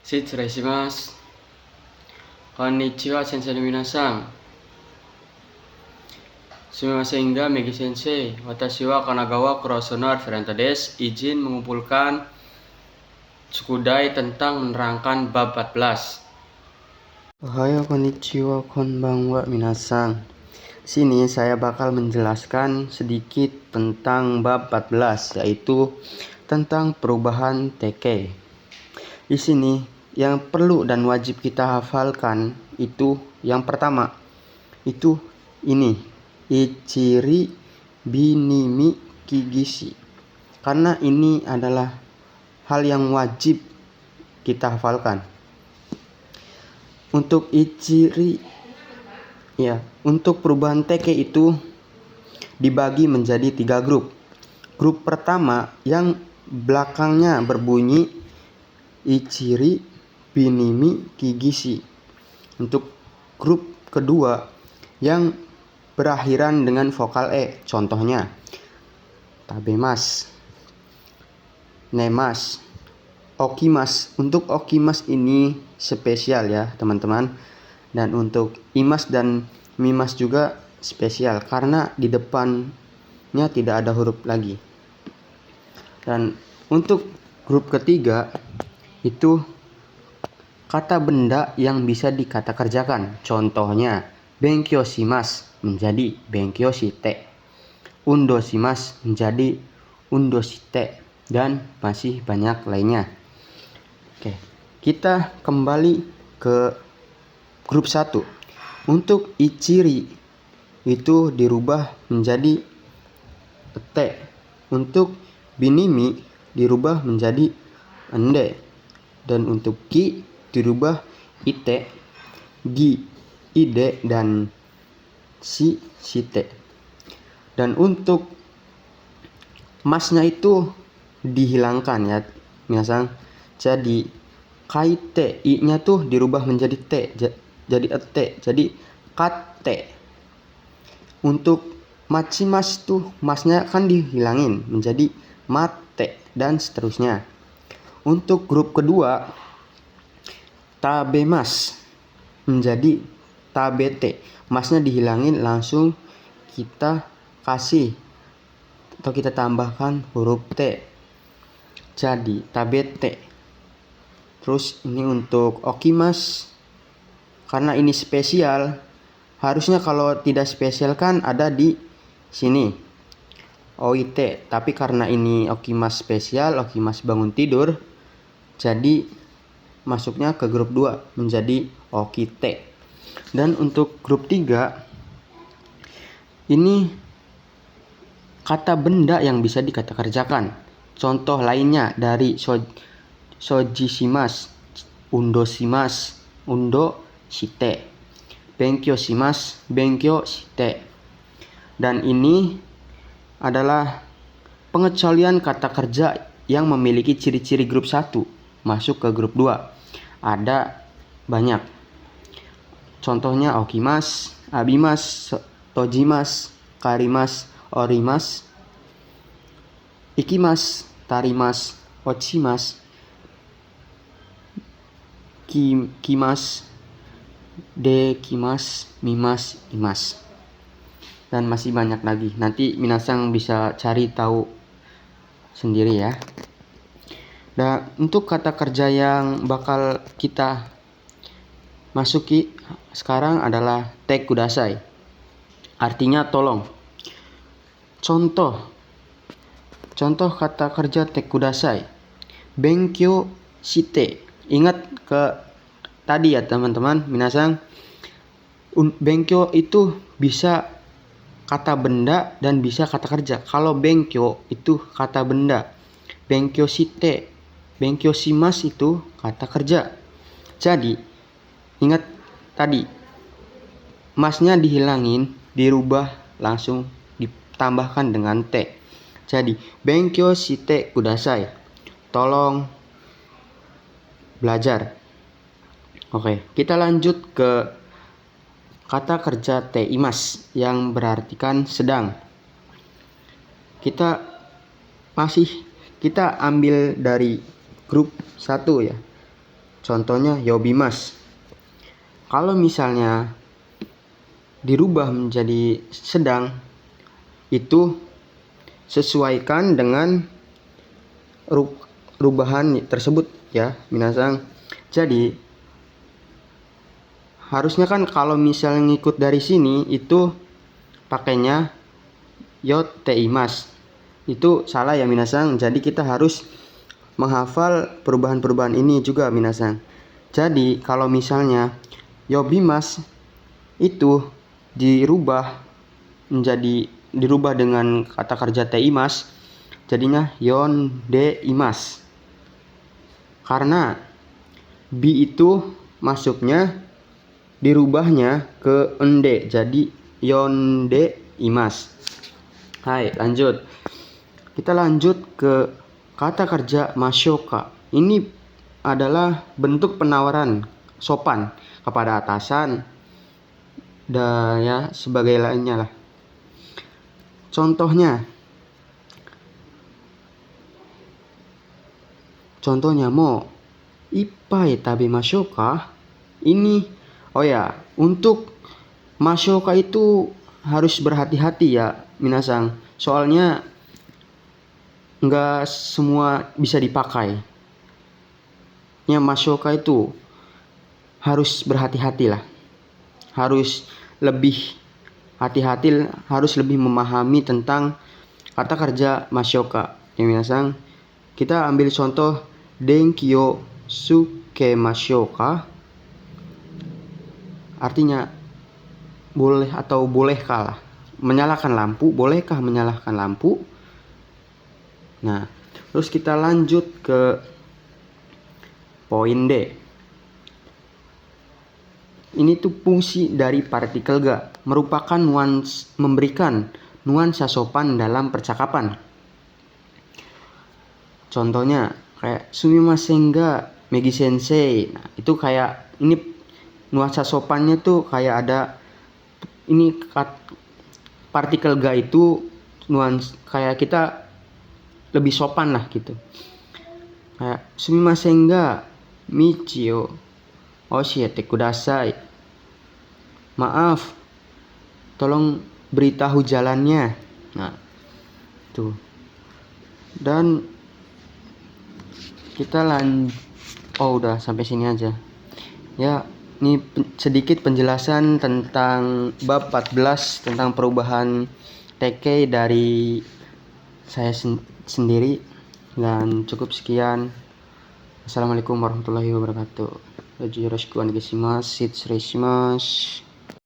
Shitsureishimasu. Konnichiwa sensei minasan. Sumimasen ga Megi sensei. Watashi wa Kanagawa Kurosono Referenta desu. Izin mengumpulkan Tsukudai tentang menerangkan bab 14. Ohayo konnichiwa konbanwa minasan. Sini saya bakal menjelaskan sedikit tentang bab 14, yaitu tentang perubahan teke. Di sini yang perlu dan wajib kita hafalkan itu yang pertama itu ini ichiri binimi kigishi, karena ini adalah hal yang wajib kita hafalkan. Untuk ichiri untuk perubahan teke itu dibagi menjadi 3 grup. Grup pertama yang belakangnya berbunyi ichiri binimi kigishi. Untuk grup kedua yang berakhiran dengan vokal e, contohnya tabemasu, nemasu, okimasu. Untuk okimasu ini spesial ya teman-teman, dan untuk imas dan mimas juga spesial karena di depannya tidak ada huruf lagi. Dan untuk grup ketiga itu kata benda yang bisa dikata kerjakan, contohnya benkyou shimasu menjadi benkyou shite, undo shimasu menjadi undo shite, dan masih banyak lainnya. Oke, kita kembali ke grup 1. Untuk ichiri itu dirubah menjadi te. Untuk binimi dirubah menjadi ende. Dan untuk ki dirubah ite, gi, ide, dan si, shite. Dan untuk masnya itu dihilangkan ya minasan. Jadi kaite, i nya tuh dirubah menjadi te, jadi ete, jadi kate. Untuk machimas tuh masnya kan dihilangin menjadi mate, dan seterusnya. Untuk grup kedua tabemas menjadi tabete, masnya dihilangin, langsung kita kasih atau kita tambahkan huruf T jadi tabete. Terus ini untuk okimas, karena ini spesial, harusnya kalau tidak spesial kan ada di sini oite, tapi karena ini okimas spesial, okimas bangun tidur, jadi masuknya ke grup 2 menjadi okite. Dan untuk grup 3 ini kata benda yang bisa dikata kerjakan. Contoh lainnya dari sojishimasu, undoshimasu, undo shite, benkyou shimasu, benkyou shite. Dan ini adalah pengecualian kata kerja yang memiliki ciri-ciri grup 1 masuk ke grup 2. Ada banyak. Contohnya okimas, abimas, tojimas, karimas, orimas, ikimas, tarimas, ochimas, kimas, dekimas, mimas, imas, dan masih banyak lagi. Nanti minasan bisa cari tahu sendiri ya. Nah, untuk kata kerja yang bakal kita masuki sekarang adalah te kudasai, artinya tolong. Contoh kata kerja te kudasai, benkyou shite. Ingat ke tadi ya teman-teman, minasan, benkyou itu bisa kata benda dan bisa kata kerja. Kalau benkyou itu kata benda, benkyou shite, benkyou shimasu itu kata kerja. Jadi ingat tadi, masnya dihilangin, dirubah, langsung ditambahkan dengan te. Jadi benkyou shite kudasai, tolong belajar. Oke, kita lanjut ke kata kerja teimas yang berartikan sedang. Kita ambil dari grup 1 ya. Contohnya yobimas. Kalau misalnya dirubah menjadi sedang, itu sesuaikan dengan rubahan tersebut ya minasang. Jadi harusnya kan kalau misalnya ngikut dari sini itu pakainya yoteimas. Itu salah ya minasang. Jadi kita harus menghafal perubahan-perubahan ini juga minasang. Jadi kalau misalnya yobimas itu dirubah dengan kata kerja teimas, jadinya yondeimas. Karena bi itu masuknya dirubahnya ke ende, jadi yondeimas. Hai, lanjut. Kita lanjut ke kata kerja masyoka. Ini adalah bentuk penawaran sopan kepada atasan dan ya sebagai lainnya lah. Contohnya mo ipai tabe masyoka. Ini untuk masyoka itu harus berhati-hati ya minasang. Soalnya nggak semua bisa dipakai. Ya masyoka itu harus berhati-hati lah. Harus lebih hati-hati, harus lebih memahami tentang kata kerja masyoka. Ya minasang, kita ambil contoh denkyo suke masyoka. Artinya boleh atau bolehkah lah menyalakan lampu, bolehkah menyalakan lampu. Nah, terus kita lanjut ke poin D. Ini tuh fungsi dari partikel ga, merupakan memberikan nuansa sopan dalam percakapan. Contohnya kayak sumimasen ga Megi Sensei. Nah, itu kayak ini nuansa sopannya tuh kayak ada ini partikel ga itu nuansa kayak kita lebih sopan lah gitu. Kayak sumimasen ga michio oshiete kudasai. Maaf, tolong beritahu jalannya. Nah, tuh. Dan kita udah sampai sini aja. Ya, ini sedikit penjelasan tentang bab 14 tentang perubahan TK dari saya sendiri, dan cukup sekian. Assalamualaikum warahmatullahi wabarakatuh. Yoroshiku onegai shimasu.